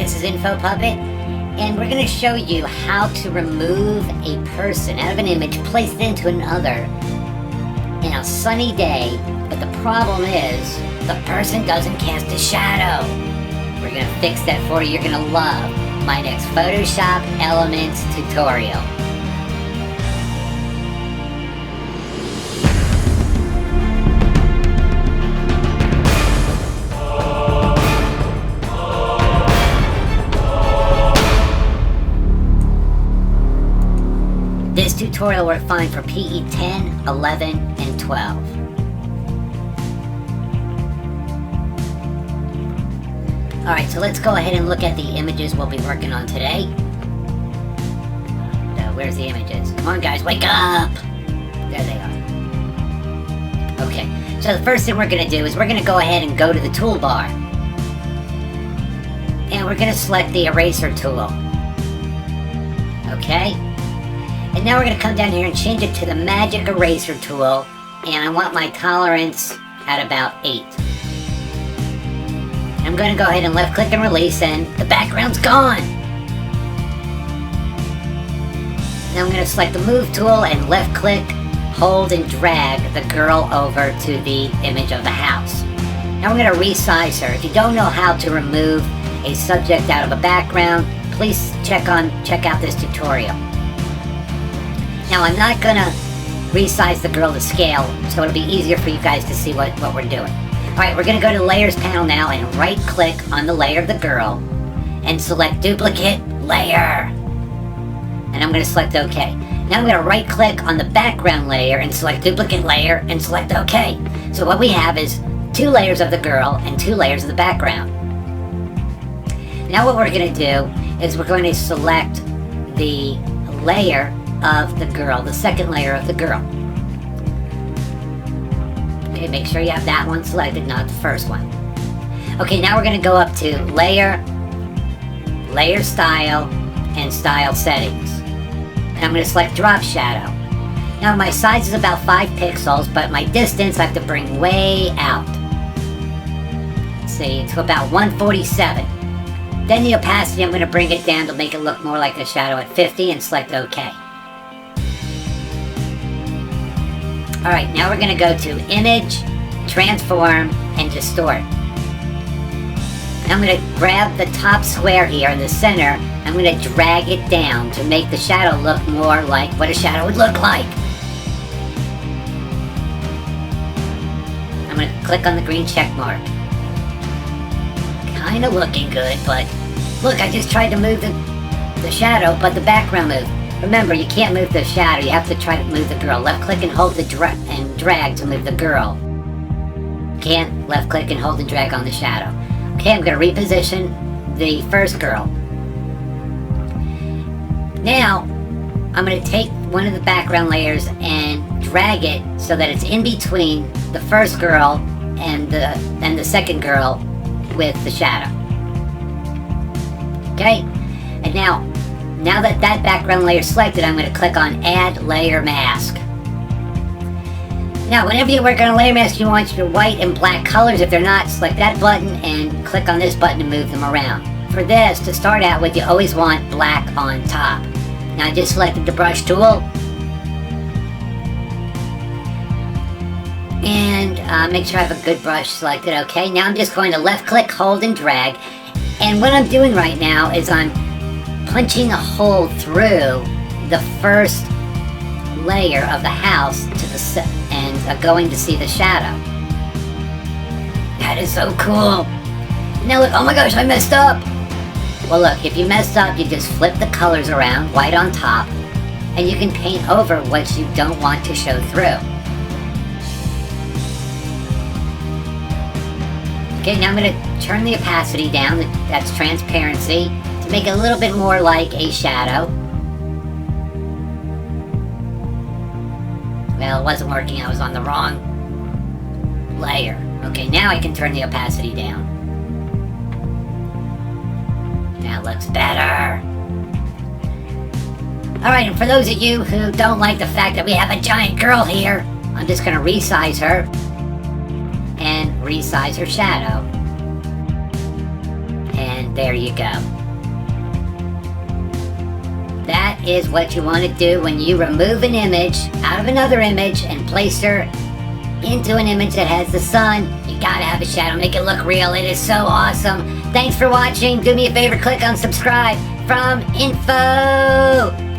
this is InfoPuppet, and we're going to show you how to remove a person out of an image, place it into another in a sunny day, but the problem is the person doesn't cast a shadow. We're going to fix that for you. You're going to love my next Photoshop Elements tutorial. This tutorial worked fine for PE 10, 11, and 12. Alright, so let's go ahead and look at the images we'll be working on today. Where's the images? Come on guys, wake up! There they are. Okay, so the first thing we're going to do is we're going to go ahead and go to the toolbar. And we're going to select the eraser tool. Okay? And now we're going to come down here and change it to the magic eraser tool, and I want my tolerance at about 8. I'm going to go ahead and left click and release, and the background's gone. Now I'm going to select the move tool and left click, hold and drag the girl over to the image of the house. Now we're going to resize her. If you don't know how to remove a subject out of a background, please check out this tutorial. Now I'm not going to resize the girl to scale, so it'll be easier for you guys to see what we're doing. Alright, we're going to go to the Layers panel now and right click on the layer of the girl and select Duplicate Layer. And I'm going to select OK. Now I'm going to right click on the background layer and select Duplicate Layer and select OK. So what we have is 2 layers of the girl and 2 layers of the background. Now what we're going to do is we're going to select the layer of the girl, the second layer of the girl. Okay, make sure you have that one selected, not the first one. Okay, now we're going to go up to Layer, Layer Style, and Style Settings. And I'm going to select Drop Shadow. Now my size is about 5 pixels, but my distance I have to bring way out. Let's see, to about 147. Then the opacity, I'm going to bring it down to make it look more like a shadow at 50 and select OK. Alright, now we're going to go to Image, Transform, and Distort. And I'm going to grab the top square here in the center. I'm going to drag it down to make the shadow look more like what a shadow would look like. I'm going to click on the green check mark. Kind of looking good, but look, I just tried to move the shadow, but the background moved. Remember, you can't move the shadow, you have to try to move the girl. Left click and hold and drag to move the girl. Can't left click and hold and drag on the shadow. Okay, I'm going to reposition the first girl. Now, I'm going to take one of the background layers and drag it so that it's in between the first girl and the second girl with the shadow. Okay, and now that background layer is selected, I'm going to click on Add Layer Mask. Now, whenever you work on a layer mask, you want your white and black colors. If they're not, select that button and click on this button to move them around. For this, to start out with, you always want black on top. Now, I just selected the brush tool. And make sure I have a good brush selected. Okay, now I'm just going to left click, hold, and drag. And what I'm doing right now is I'm punching a hole through the first layer of the house and going to see the shadow. That is so cool. Now look, oh my gosh, I messed up. Well look, if you messed up, you just flip the colors around, white on top, and you can paint over what you don't want to show through. Okay, now I'm going to turn the opacity down, that's transparency, to make it a little bit more like a shadow. Well, it wasn't working, I was on the wrong layer. Okay, now I can turn the opacity down. That looks better. Alright, and for those of you who don't like the fact that we have a giant girl here, I'm just going to resize her and resize her shadow. And there you go. is what you want to do when you remove an image out of another image and place her into an image that has the sun. You gotta have a shadow, make it look real. It is so awesome. Thanks for watching. Do me a favor, click on subscribe from InfoPuppet.